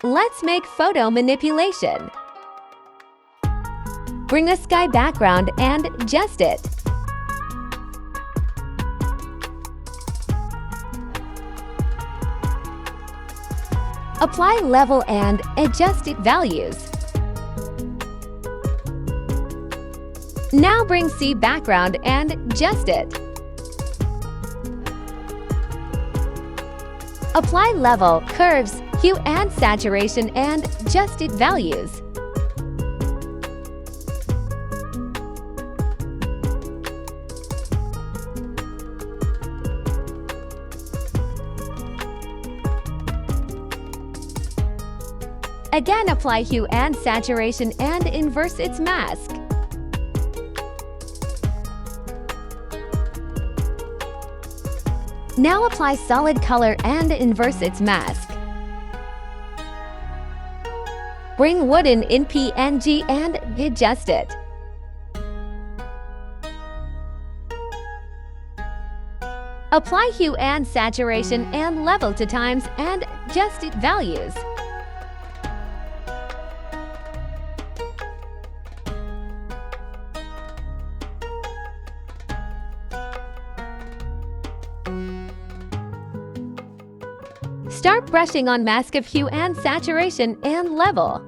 Let's make photo manipulation. Bring a sky background and adjust it. Apply level and adjust its values. Now bring sea background and adjust it. Apply level, curves, hue and saturation and adjust its values. Again, apply hue and saturation and inverse its mask. Now apply solid color and inverse its mask. Bring wooden in PNG and adjust it. Apply hue and saturation and level to times and adjust its values. Start brushing on mask of hue and saturation and level.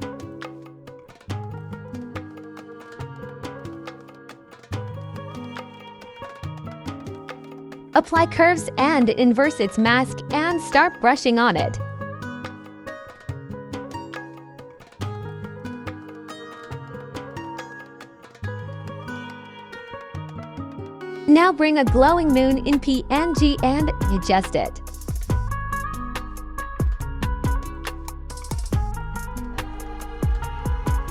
Apply curves and inverse its mask and start brushing on it. Now bring a glowing moon in PNG and adjust it.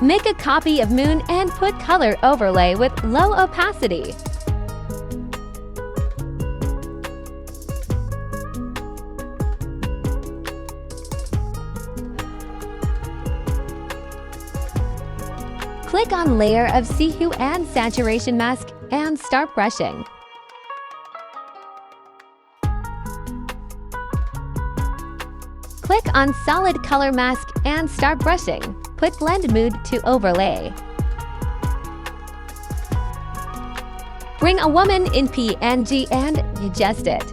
Make a copy of moon and put color overlay with low opacity. Click on layer of sea hue and saturation mask and start brushing. Click on solid color mask and start brushing. Put blend mood to overlay. Bring a woman in PNG and adjust it.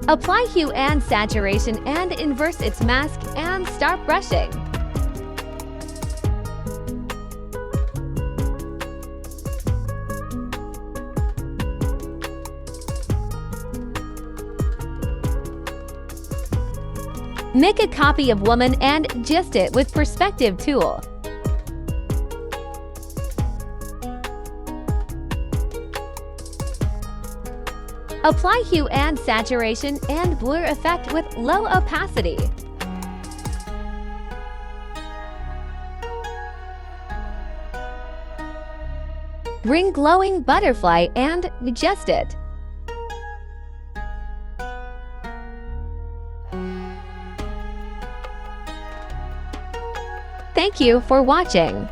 Apply hue and saturation and inverse its mask and start brushing. Make a copy of woman and adjust it with perspective tool. Apply hue and saturation and blur effect with low opacity. Bring glowing butterfly and adjust it. Thank you for watching.